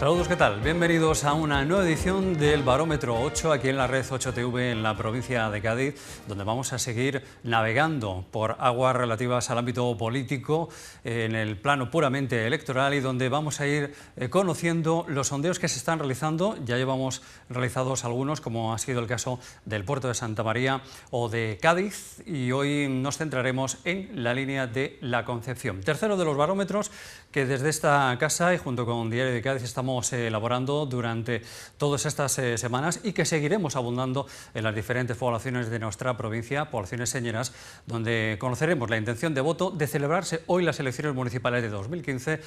Saludos, ¿qué tal? Bienvenidos a una nueva edición del Barómetro 8 aquí en la red 8TV en la provincia de Cádiz, donde vamos a seguir navegando por aguas relativas al ámbito político en el plano puramente electoral y donde vamos a ir conociendo los sondeos que se están realizando. Ya llevamos realizados algunos, como ha sido el caso del puerto de Santa María o de Cádiz, y hoy nos centraremos en la línea de La Concepción. Tercero de los barómetros que desde esta casa y junto con Diario de Cádiz estamos elaborando durante todas estas semanas y que seguiremos abundando en las diferentes poblaciones de nuestra provincia, poblaciones señeras, donde conoceremos la intención de voto de celebrarse hoy las elecciones municipales de 2015.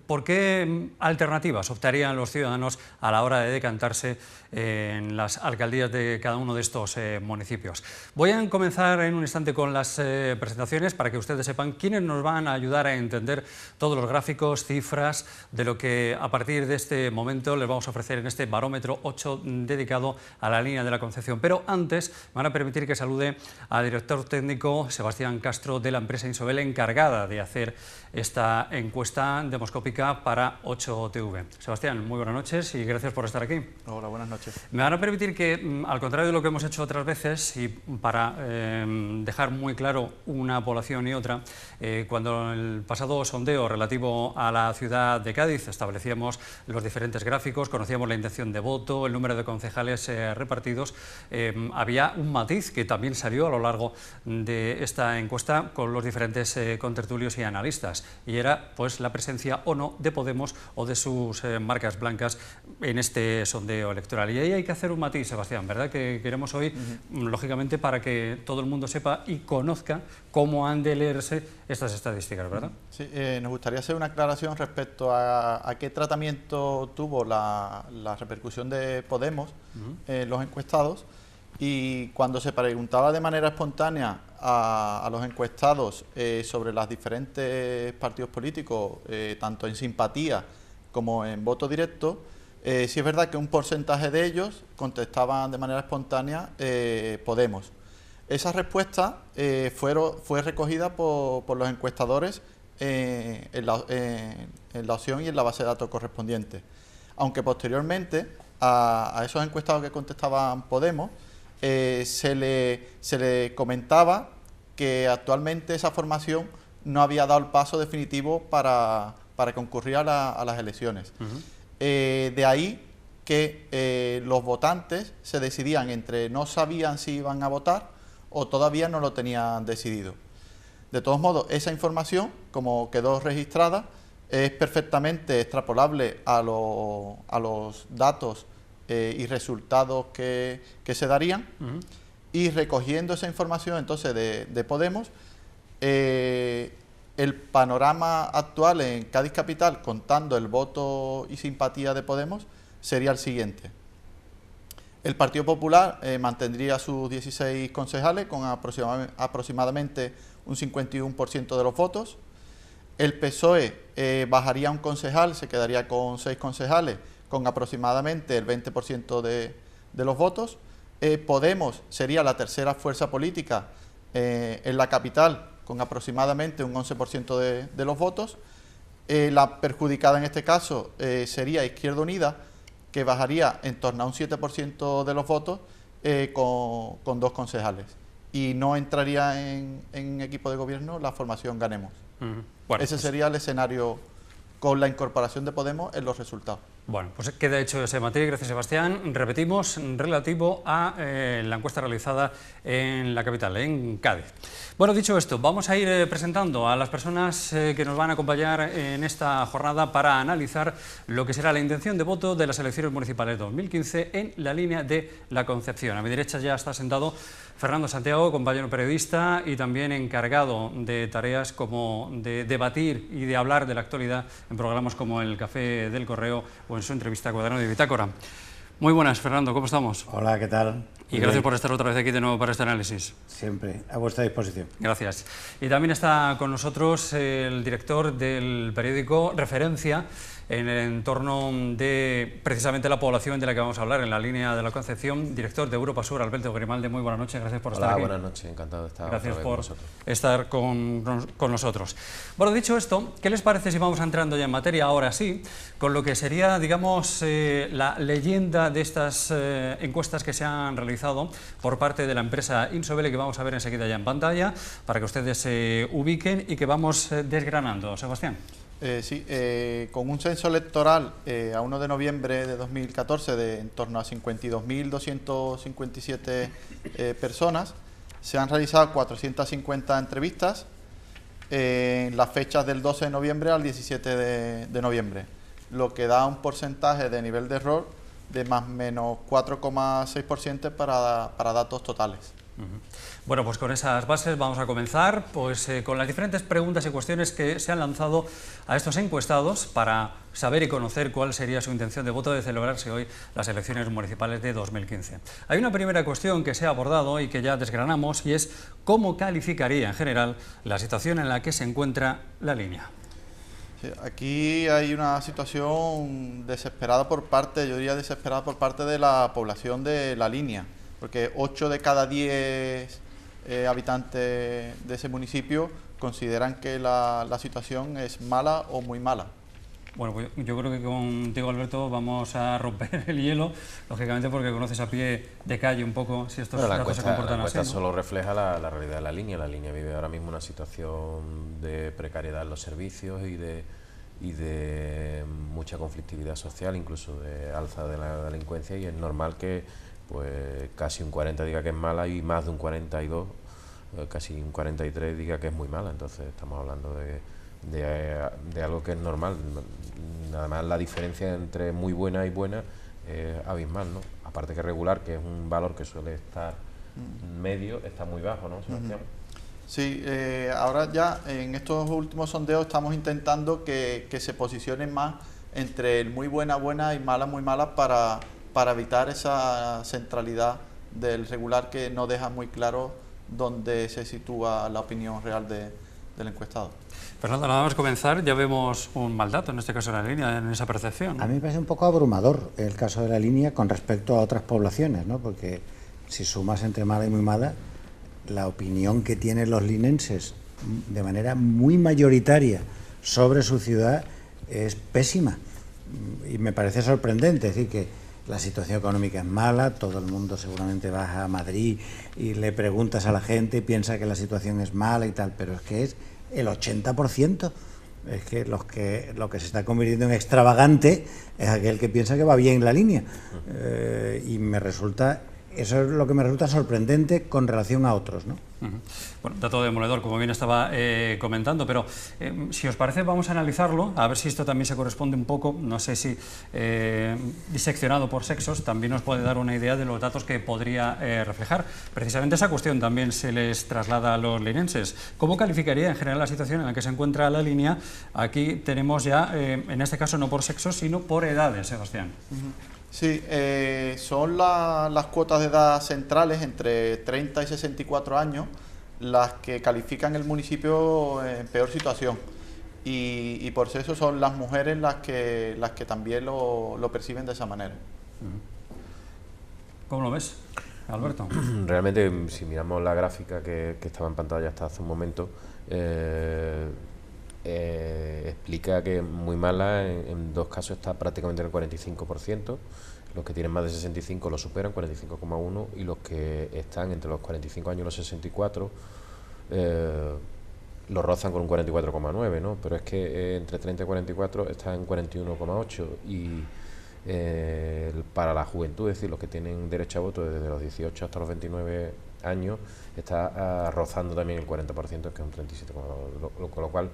¿Por qué alternativas optarían los ciudadanos a la hora de decantarse en las alcaldías de cada uno de estos municipios? Voy a comenzar en un instante con las presentaciones para que ustedes sepan quiénes nos van a ayudar a entender todos los gráficos, cifras de lo que a partir de este momento les vamos a ofrecer en este barómetro 8 dedicado a la línea de La Concepción. Pero antes me van a permitir que salude al director técnico Sebastián Castro de la empresa Insobel, encargada de hacer esta encuesta demoscópica para 8TV. Sebastián, muy buenas noches y gracias por estar aquí. Hola, buenas noches. Me van a permitir que, al contrario de lo que hemos hecho otras veces, y para dejar muy claro una población y otra, cuando en el pasado sondeo relativo a la ciudad de Cádiz establecíamos los diferentes gráficos, conocíamos la intención de voto, el número de concejales repartidos, había un matiz que también salió a lo largo de esta encuesta con los diferentes contertulios y analistas, y era pues la presencia o no de Podemos o de sus marcas blancas en este sondeo electoral. Y ahí hay que hacer un matiz, Sebastián, ¿verdad? Que queremos hoy, lógicamente, para que todo el mundo sepa y conozca cómo han de leerse estas estadísticas, ¿verdad? Sí, nos gustaría hacer una aclaración respecto a qué tratamiento tuvo la repercusión de Podemos en los encuestados, y cuando se preguntaba de manera espontánea a los encuestados sobre los diferentes partidos políticos, tanto en simpatía como en voto directo, sí es verdad que un porcentaje de ellos contestaban de manera espontánea Podemos. Esa respuesta fue recogida por los encuestadores en la opción y en la base de datos correspondiente, aunque posteriormente a esos encuestados que contestaban Podemos se le comentaba que actualmente esa formación no había dado el paso definitivo para concurrir a las elecciones. De ahí que los votantes se decidían entre no sabían si iban a votar o todavía no lo tenían decidido. De todos modos, esa información, como quedó registrada, es perfectamente extrapolable a los datos y resultados que se darían, y recogiendo esa información entonces de Podemos, el panorama actual en Cádiz Capital, contando el voto y simpatía de Podemos, sería el siguiente. El Partido Popular mantendría sus 16 concejales con aproximadamente un 51% de los votos. El PSOE bajaría un concejal, se quedaría con 6 concejales con aproximadamente el 20% de los votos. Podemos sería la tercera fuerza política en la capital con aproximadamente un 11% de los votos. La perjudicada en este caso sería Izquierda Unida, que bajaría en torno a un 7% de los votos con 2 concejales. Y no entraría en equipo de gobierno la formación Ganemos. Bueno, ese sería el escenario con la incorporación de Podemos en los resultados. Bueno, pues queda hecho ese matiz, gracias Sebastián. Repetimos, relativo a la encuesta realizada en la capital, en Cádiz. Bueno, dicho esto, vamos a ir presentando a las personas que nos van a acompañar en esta jornada para analizar lo que será la intención de voto de las elecciones municipales 2015 en la línea de La Concepción. A mi derecha ya está sentado Fernando Santiago, compañero periodista y también encargado de tareas como de debatir y de hablar de la actualidad en programas como El Café del Correo o en su entrevista a Cuaderno de Bitácora. Muy buenas, Fernando, ¿cómo estamos? Hola, ¿qué tal? Y gracias por estar otra vez aquí de nuevo para este análisis. Siempre, a vuestra disposición. Gracias. Y también está con nosotros el director del periódico Referencia en el entorno de precisamente la población de la que vamos a hablar, en la línea de la Concepción. Director de Europa Sur, Alberto Grimaldi, muy buenas noches, gracias por estar aquí. Buenas noches, encantado de estar Gracias por con estar con nosotros. Bueno, dicho esto, ¿qué les parece si vamos entrando ya en materia, ahora sí, con lo que sería, digamos, la leyenda de estas encuestas que se han realizado por parte de la empresa Insobel, que vamos a ver enseguida ya en pantalla, para que ustedes se ubiquen y que vamos desgranando. Sebastián. Sí, con un censo electoral a 1 de noviembre de 2014 de en torno a 52.257 personas, se han realizado 450 entrevistas en las fechas del 12 de noviembre al 17 de noviembre, lo que da un porcentaje de nivel de error de más o menos 4,6% para datos totales. Bueno, pues con esas bases vamos a comenzar con las diferentes preguntas y cuestiones que se han lanzado a estos encuestados para saber y conocer cuál sería su intención de voto de celebrarse hoy las elecciones municipales de 2015. Hay una primera cuestión que se ha abordado y que ya desgranamos, y es cómo calificaría en general la situación en la que se encuentra la línea. Sí, aquí hay una situación desesperada por parte de la población de la línea, porque 8 de cada 10 habitantes de ese municipio consideran que la situación es mala o muy mala. Bueno, pues yo creo que contigo, Alberto, vamos a romper el hielo, lógicamente porque conoces a pie de calle un poco si estos datos se comportan así. La encuesta solo refleja la realidad de la línea. La línea vive ahora mismo una situación de precariedad en los servicios y de mucha conflictividad social, incluso de alza de la delincuencia, y es normal que pues casi un 40 diga que es mala y más de un 42, casi un 43 diga que es muy mala. Entonces estamos hablando de algo que es normal. Nada más la diferencia entre muy buena y buena es abismal, ¿no? Aparte que regular, que es un valor que suele estar medio, está muy bajo, ¿no, Sebastián? Sí, ahora ya en estos últimos sondeos estamos intentando que se posicionen más entre el muy buena, buena y mala, muy mala, para evitar esa centralidad del regular que no deja muy claro dónde se sitúa la opinión real del encuestado. Fernando, nada más comenzar ya vemos un mal dato, en este caso de la línea, en esa percepción, ¿no? A mí me parece un poco abrumador el caso de la línea con respecto a otras poblaciones, ¿no? Porque si sumas entre mala y muy mala, la opinión que tienen los linenses de manera muy mayoritaria sobre su ciudad es pésima, y me parece sorprendente. Es decir, que la situación económica es mala, todo el mundo seguramente va a Madrid y le preguntas a la gente y piensa que la situación es mala y tal, pero es que es el 80%. Es que lo que se está convirtiendo en extravagante es aquel que piensa que va bien la línea, y eso es lo que me resulta sorprendente con relación a otros, ¿no? Bueno, dato demoledor, como bien estaba comentando, pero si os parece vamos a analizarlo, a ver si esto también se corresponde un poco, no sé si diseccionado por sexos, también nos puede dar una idea de los datos que podría reflejar. Precisamente esa cuestión también se les traslada a los linenses. ¿Cómo calificaría en general la situación en la que se encuentra la línea? Aquí tenemos ya, en este caso no por sexos, sino por edades, Sebastián. Sí, son las cuotas de edad centrales entre 30 y 64 años las que califican el municipio en peor situación, y por eso son las mujeres las que también lo perciben de esa manera. ¿Cómo lo ves, Alberto? Realmente, si miramos la gráfica que estaba en pantalla hasta hace un momento, explica que muy mala, en dos casos está prácticamente en el 45%, los que tienen más de 65 lo superan, 45,1, y los que están entre los 45 años y los 64 lo rozan con un 44,9, ¿no? Pero es que entre 30 y 44 está en 41,8, y para la juventud, es decir, los que tienen derecho a voto desde los 18 hasta los 29 años, está rozando también el 40%, que es un 37,2, con lo cual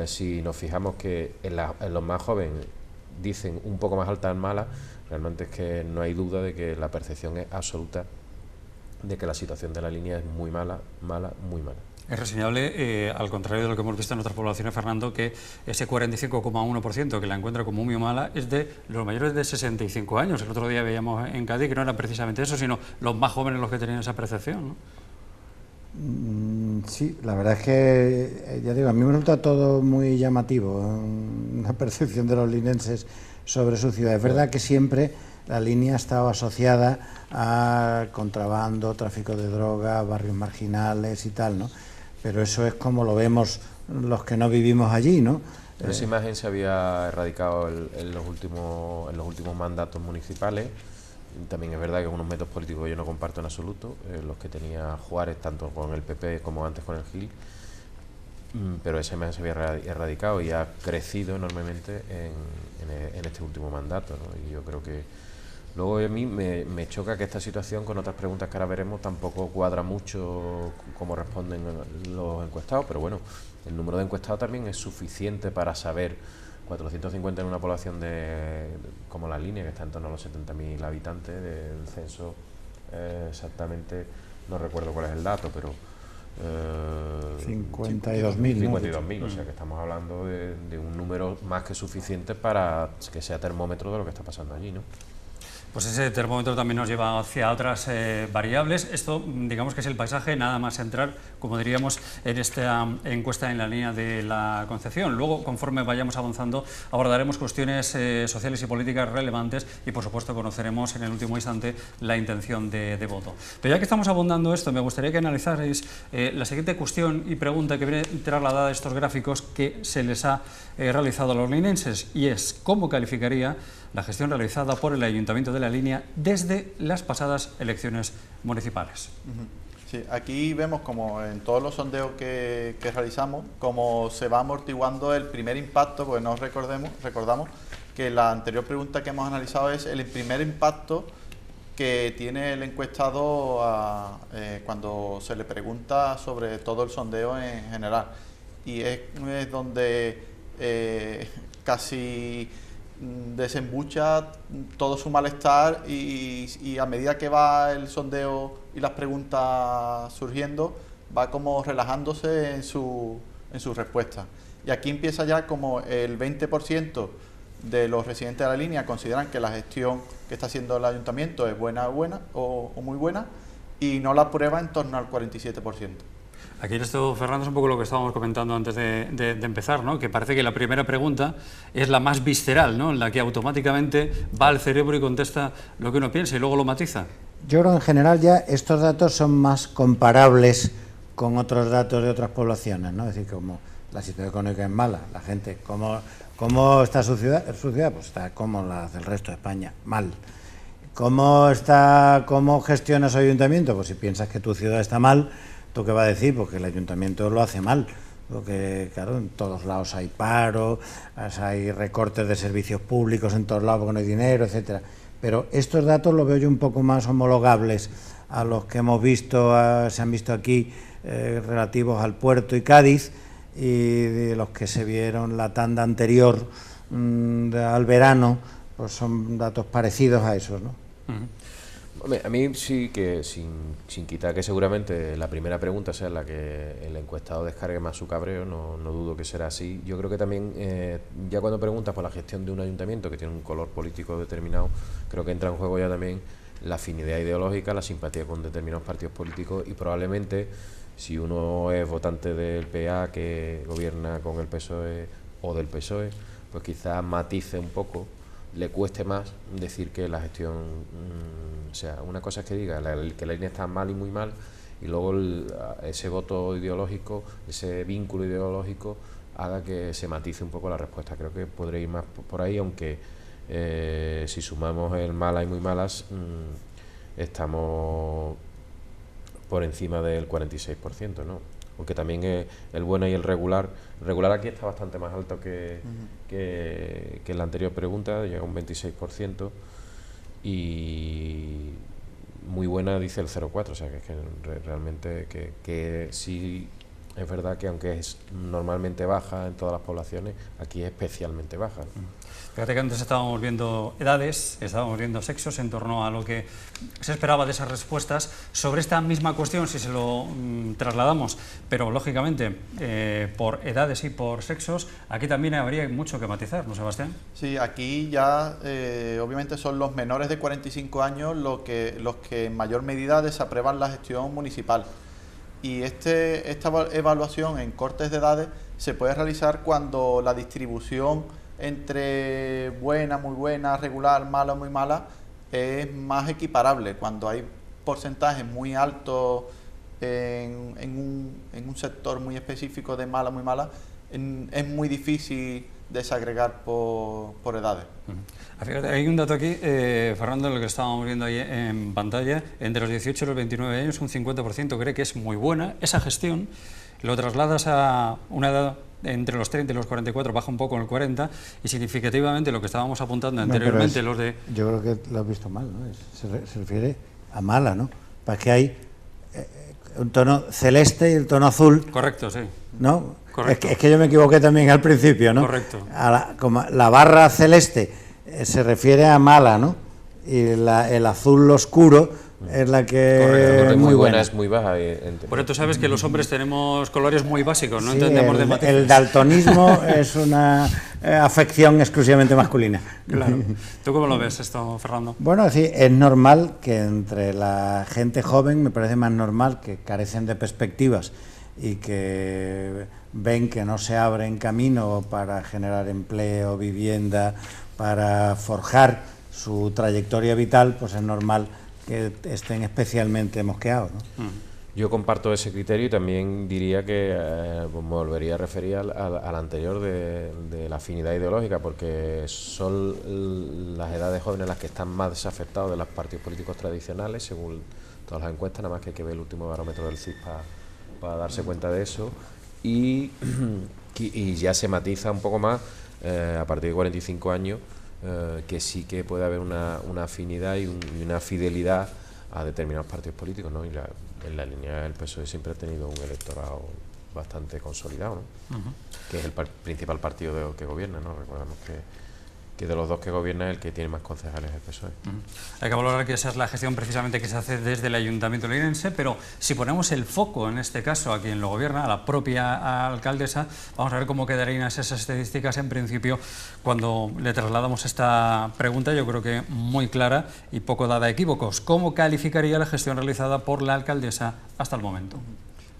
si nos fijamos que en los más jóvenes dicen un poco más alta en mala, realmente es que no hay duda de que la percepción es absoluta de que la situación de la línea es muy mala, mala, muy mala. Es reseñable, al contrario de lo que hemos visto en otras poblaciones, Fernando, que ese 45,1% que la encuentra como muy mala es de los mayores de 65 años. El otro día veíamos en Cádiz que no era precisamente eso, sino los más jóvenes los que tenían esa percepción, ¿no? Sí, la verdad es que, ya digo, a mí me resulta todo muy llamativo, una percepción de los linenses sobre su ciudad. Es verdad que siempre la línea ha estado asociada a contrabando, tráfico de droga, barrios marginales y tal, ¿no? Pero eso es como lo vemos los que no vivimos allí, ¿no? Pero esa imagen se había erradicado en los últimos mandatos municipales. También es verdad que unos métodos políticos yo no comparto en absoluto, los que tenía Juárez tanto con el PP como antes con el GIL, pero esa imagen se había erradicado y ha crecido enormemente en este último mandato, ¿no? Y yo creo que luego a mí me choca que esta situación con otras preguntas que ahora veremos tampoco cuadra mucho como responden los encuestados, pero bueno, el número de encuestados también es suficiente para saber. 450 en una población como la línea, que está en torno a los 70.000 habitantes del censo, exactamente, no recuerdo cuál es el dato, pero 52.000, ¿no? 52.000, o sea que estamos hablando de un número más que suficiente para que sea termómetro de lo que está pasando allí, ¿no? Pues ese termómetro también nos lleva hacia otras variables. Esto, digamos que es el paisaje, nada más entrar, como diríamos, en esta encuesta en la línea de la Concepción. Luego, conforme vayamos avanzando, abordaremos cuestiones sociales y políticas relevantes y, por supuesto, conoceremos en el último instante la intención de voto. Pero ya que estamos abundando esto, me gustaría que analizarais la siguiente cuestión y pregunta que viene trasladada a estos gráficos que se les ha realizado a los linenses, y es: ¿cómo calificaría la gestión realizada por el Ayuntamiento de la Línea desde las pasadas elecciones municipales? Sí, aquí vemos como en todos los sondeos que realizamos, cómo se va amortiguando el primer impacto, porque no recordamos que la anterior pregunta que hemos analizado es el primer impacto que tiene el encuestado cuando se le pregunta sobre todo el sondeo en general. Y es donde casi desembucha todo su malestar y a medida que va el sondeo y las preguntas surgiendo, va como relajándose en su respuesta. Y aquí empieza ya como el 20% de los residentes de la línea consideran que la gestión que está haciendo el ayuntamiento es buena o muy buena, y no la aprueba en torno al 47%. Aquí en esto, Fernando, es un poco lo que estábamos comentando antes de empezar, ¿no? Que parece que la primera pregunta es la más visceral, ¿no? En la que automáticamente va al cerebro y contesta lo que uno piensa y luego lo matiza. Yo creo que en general ya estos datos son más comparables con otros datos de otras poblaciones, ¿no? Es decir, como la situación económica es mala, la gente, ¿cómo está su ciudad? Pues está como la del resto de España, mal. ¿Cómo gestiona su ayuntamiento? Pues si piensas que tu ciudad está mal, ¿tú qué vas a decir? Porque el ayuntamiento lo hace mal, porque claro, en todos lados hay paro, hay recortes de servicios públicos en todos lados porque no hay dinero, etcétera. Pero estos datos los veo yo un poco más homologables a los que hemos visto, se han visto aquí, relativos al Puerto y Cádiz, y de los que se vieron la tanda anterior al verano, pues son datos parecidos a esos, ¿no? Hombre, a mí sí que, sin quitar que seguramente la primera pregunta sea la que el encuestado descargue más su cabreo, no dudo que será así. Yo creo que también, ya cuando preguntas por la gestión de un ayuntamiento que tiene un color político determinado, creo que entra en juego ya también la afinidad ideológica, la simpatía con determinados partidos políticos, y probablemente si uno es votante del PA que gobierna con el PSOE o del PSOE, pues quizás matice un poco, le cueste más decir que la gestión, o sea, una cosa es que diga que la línea está mal y muy mal, y luego ese voto ideológico, ese vínculo ideológico haga que se matice un poco la respuesta. Creo que podría ir más por ahí, aunque si sumamos el malas y muy malas, estamos por encima del 46%, ¿no? Aunque también el bueno y el regular aquí está bastante más alto que en la anterior pregunta, llega a un 26%, y muy buena dice el 0,4%, o sea que realmente que sí es verdad que aunque es normalmente baja en todas las poblaciones, aquí es especialmente baja. Fíjate que antes estábamos viendo edades, estábamos viendo sexos en torno a lo que se esperaba de esas respuestas. Sobre esta misma cuestión, si se lo trasladamos, pero lógicamente por edades y por sexos, aquí también habría mucho que matizar, ¿no, Sebastián? Sí, aquí ya obviamente son los menores de 45 años los que en mayor medida desaprueban la gestión municipal. Y esta evaluación en cortes de edades se puede realizar cuando la distribución entre buena, muy buena, regular, mala, muy mala es más equiparable. Cuando hay porcentajes muy altos en un sector muy específico de mala, muy mala, es muy difícil desagregar por edades. Fíjate, hay un dato aquí, Fernando, lo que estábamos viendo ahí en pantalla, entre los 18 y los 29 años un 50% cree que es muy buena esa gestión, lo trasladas a una edad entre los 30 y los 44, baja un poco en el 40, y significativamente lo que estábamos apuntando anteriormente, los de... Yo creo que lo has visto mal, ¿no? Se refiere a mala, ¿no? Para que hay un tono celeste y el tono azul. Correcto, sí. ¿No? Correcto. Es que yo me equivoqué también al principio, ¿no? Correcto. Como la barra celeste se refiere a mala, ¿no? Y el azul oscuro es la que es muy buena. es muy baja. Por eso tú sabes que los hombres tenemos colores muy básicos, no Sí, entendemos de matices. el daltonismo es una afección exclusivamente masculina. Claro. ¿Tú cómo lo ves esto, Fernando? Bueno, sí, es normal que entre la gente joven, me parece más normal que carecen de perspectivas y que ven que no se abren camino para generar empleo, vivienda, para forjar su trayectoria vital, pues es normal que estén especialmente mosqueados, ¿no? Yo comparto ese criterio y también diría que me volvería a referir al anterior de la afinidad ideológica, porque son las edades jóvenes las que están más desafectados de los partidos políticos tradicionales, según todas las encuestas, nada más que hay que ver el último barómetro del CIS para darse cuenta de eso, y ya se matiza un poco más a partir de 45 años, que sí que puede haber una afinidad y una fidelidad a determinados partidos políticos, ¿no? Y en la línea del PSOE siempre ha tenido un electorado bastante consolidado, ¿no? Que es el principal partido que gobierna, ¿no? Recordemos que de los dos que gobierna el que tiene más concejales es el PSOE. Hay que valorar que esa es la gestión precisamente que se hace desde el Ayuntamiento linense, pero si ponemos el foco en este caso a quien lo gobierna, a la propia alcaldesa, vamos a ver cómo quedarían esas estadísticas en principio cuando le trasladamos esta pregunta, yo creo que muy clara y poco dada a equívocos. ¿Cómo calificaría la gestión realizada por la alcaldesa hasta el momento?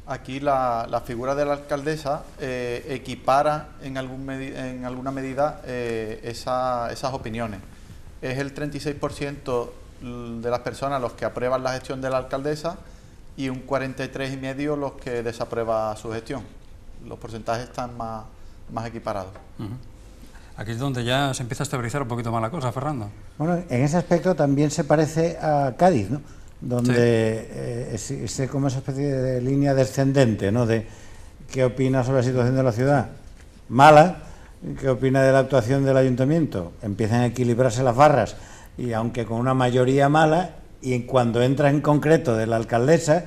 Aquí la figura de la alcaldesa equipara en alguna medida esas opiniones. Es el 36% de las personas los que aprueban la gestión de la alcaldesa y un 43,5% los que desaprueban su gestión. Los porcentajes están más equiparados. Aquí es donde ya se empieza a estabilizar un poquito más la cosa, Fernando. Bueno, en ese aspecto también se parece a Cádiz, ¿no? Donde existe como esa especie de línea descendente, ¿no? De qué opina sobre la situación de la ciudad, mala, qué opina de la actuación del ayuntamiento, empiezan a equilibrarse las barras y aunque con una mayoría mala, y cuando entra en concreto de la alcaldesa,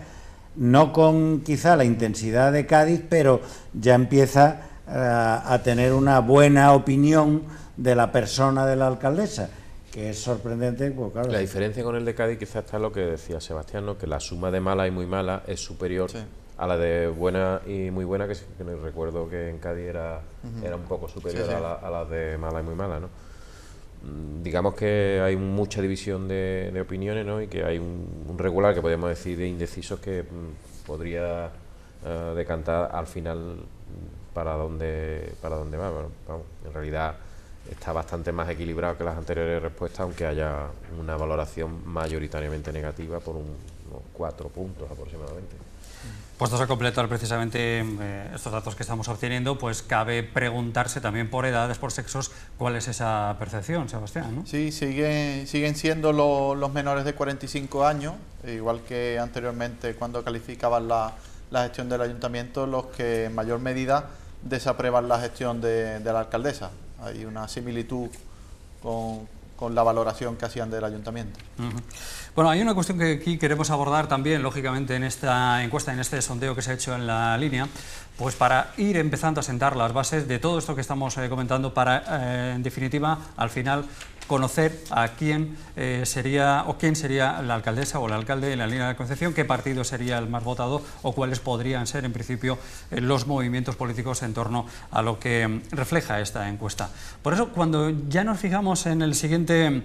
no con quizá la intensidad de Cádiz, pero ya empieza a tener una buena opinión de la persona de la alcaldesa, que es sorprendente. Pues claro, la diferencia con el de Cádiz quizás está en lo que decía Sebastián, ¿no? Que la suma de mala y muy mala es superior a la de buena y muy buena, que recuerdo que en Cádiz era un poco superior a la de mala y muy mala, ¿no? Digamos que hay mucha división de opiniones, ¿no? Y que hay un regular que podríamos decir de indecisos que podría decantar al final para dónde va. Bueno, vamos, en realidad está bastante más equilibrado que las anteriores respuestas, aunque haya una valoración mayoritariamente negativa por unos 4 puntos aproximadamente. Puestos a completar precisamente estos datos que estamos obteniendo, pues cabe preguntarse también por edades, por sexos, cuál es esa percepción, Sebastián, ¿no? Sí, siguen siendo los menores de 45 años, igual que anteriormente cuando calificaban la gestión del ayuntamiento, los que en mayor medida desaprueban la gestión de la alcaldesa. Hay una similitud con la valoración que hacían del ayuntamiento. Bueno, hay una cuestión que aquí queremos abordar también, lógicamente, en esta encuesta, en este sondeo que se ha hecho en la línea, pues para ir empezando a sentar las bases de todo esto que estamos comentando para, en definitiva, al final, conocer a quién sería la alcaldesa o el alcalde en la línea de Concepción, qué partido sería el más votado o cuáles podrían ser en principio los movimientos políticos en torno a lo que refleja esta encuesta. Por eso, cuando ya nos fijamos en la siguiente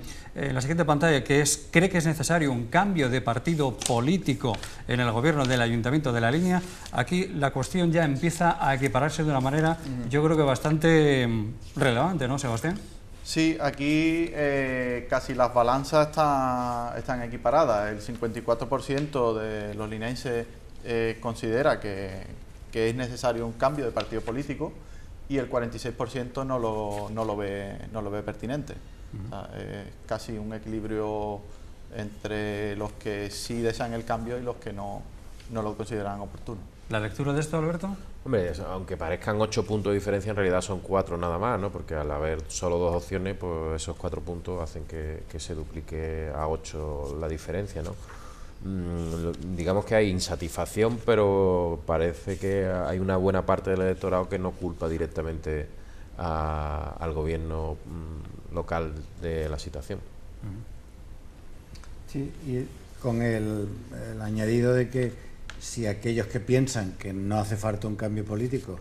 pantalla, que es, ¿cree que es necesario un cambio de partido político en el gobierno del Ayuntamiento de La Línea? Aquí la cuestión ya empieza a equipararse de una manera, yo creo que bastante relevante, ¿no, Sebastián? Sí, aquí casi las balanzas están equiparadas. El 54% de los linenses considera que es necesario un cambio de partido político y el 46% no lo ve pertinente. O sea, casi un equilibrio entre los que sí desean el cambio y los que no lo consideran oportuno. ¿La lectura de esto, Alberto? Hombre, aunque parezcan 8 puntos de diferencia, en realidad son 4 nada más, ¿no? Porque al haber solo 2 opciones, pues esos 4 puntos hacen que se duplique a 8 la diferencia, ¿no? Digamos que hay insatisfacción, pero parece que hay una buena parte del electorado que no culpa directamente al gobierno local de la situación. Sí, y con el añadido de que si aquellos que piensan que no hace falta un cambio político,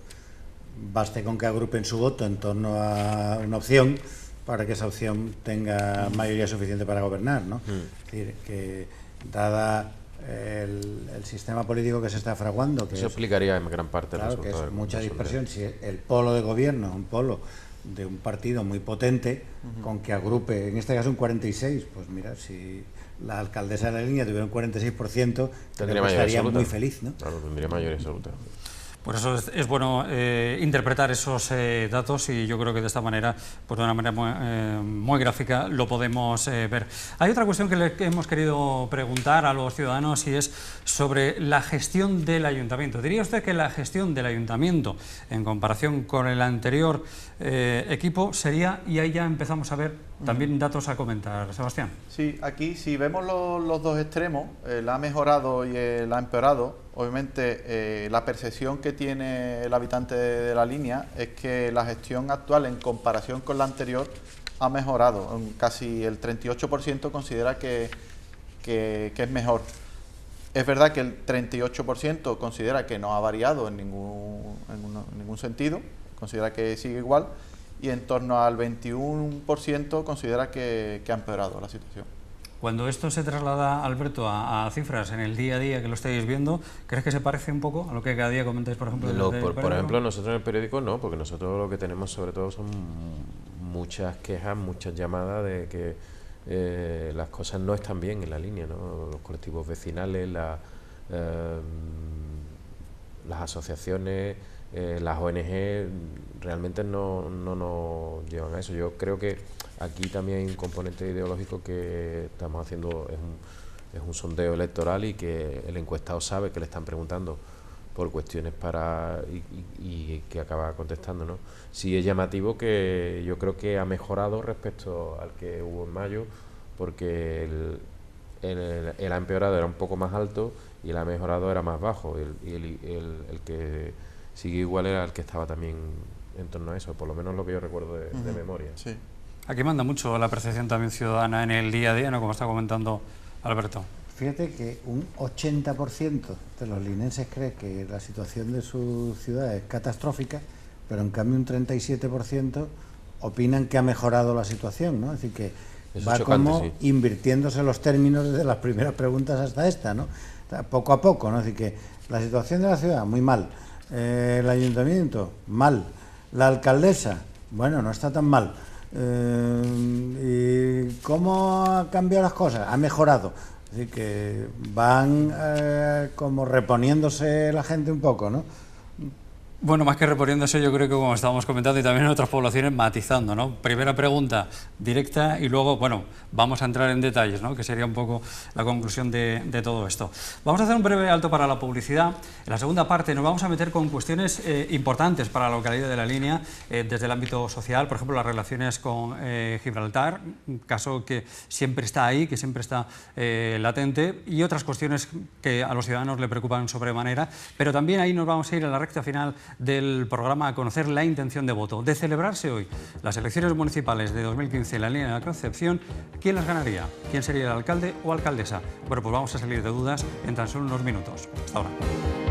baste con que agrupen su voto en torno a una opción para que esa opción tenga mayoría suficiente para gobernar, ¿no? Es decir, que dada el sistema político que se está fraguando, que eso explicaría en gran parte el claro, resultado. que es mucha dispersión. Si el polo de gobierno es un polo de un partido muy potente, con que agrupe, en este caso un 46, pues mira, si la alcaldesa de La Línea tuviera un 46%, estaría muy feliz, ¿no? Claro, tendría mayoría absoluta. Por eso es bueno interpretar esos datos y yo creo que de esta manera, pues de una manera muy gráfica, lo podemos ver. Hay otra cuestión que le hemos querido preguntar a los ciudadanos y es sobre la gestión del ayuntamiento. ¿Diría usted que la gestión del ayuntamiento, en comparación con el anterior equipo, sería, y ahí ya empezamos a ver también datos a comentar, Sebastián? Sí, aquí si vemos los dos extremos, el ha mejorado y el ha empeorado. Obviamente la percepción que tiene el habitante de La Línea es que la gestión actual en comparación con la anterior ha mejorado. Casi el 38% considera que es mejor. Es verdad que el 38% considera que no ha variado en ningún sentido, considera que sigue igual, y en torno al 21% considera que ha empeorado la situación. Cuando esto se traslada, Alberto, a cifras en el día a día que lo estáis viendo, ¿crees que se parece un poco a lo que cada día comentáis, por ejemplo? Por ejemplo, nosotros en el periódico no, porque nosotros lo que tenemos sobre todo son muchas quejas, muchas llamadas de que las cosas no están bien en La Línea, ¿no? Los colectivos vecinales, las asociaciones, las ONG realmente no nos llevan a eso. Yo creo que aquí también hay un componente ideológico que estamos haciendo, es un sondeo electoral y que el encuestado sabe que le están preguntando por cuestiones y que acaba contestando, ¿no? Sí es llamativo que yo creo que ha mejorado respecto al que hubo en mayo, porque el ha empeorado era un poco más alto y el ha mejorado era más bajo, y el que sigue igual era el que estaba también en torno a eso, por lo menos lo que yo recuerdo de memoria. Sí. Aquí manda mucho la percepción también ciudadana en el día a día, ¿no? Como está comentando Alberto. Fíjate que un 80% de los linenses cree que la situación de su ciudad es catastrófica, pero en cambio un 37% opinan que ha mejorado la situación, ¿no? Es decir, que eso va chocante, como invirtiéndose los términos desde las primeras preguntas hasta esta, ¿no? Poco a poco, ¿no? Es decir, que la situación de la ciudad, muy mal. El ayuntamiento, mal. La alcaldesa, bueno, no está tan mal. ¿Y cómo ha cambiado las cosas? Ha mejorado. Así que van como reponiéndose la gente un poco, ¿no? Bueno, más que reponiéndose, yo creo que como estábamos comentando y también en otras poblaciones, matizando, ¿no? Primera pregunta directa y luego, bueno, vamos a entrar en detalles, ¿no? Que sería un poco la conclusión de todo esto. Vamos a hacer un breve alto para la publicidad. En la segunda parte nos vamos a meter con cuestiones importantes para la localidad de La Línea, desde el ámbito social, por ejemplo, las relaciones con Gibraltar, un caso que siempre está ahí, que siempre está latente, y otras cuestiones que a los ciudadanos le preocupan sobremanera, pero también ahí nos vamos a ir a la recta final del programa, a conocer la intención de voto. De celebrarse hoy las elecciones municipales de 2015 en la línea de la Concepción, ¿quién las ganaría? ¿Quién sería el alcalde o alcaldesa? Bueno, pues vamos a salir de dudas en tan solo unos minutos. Hasta ahora.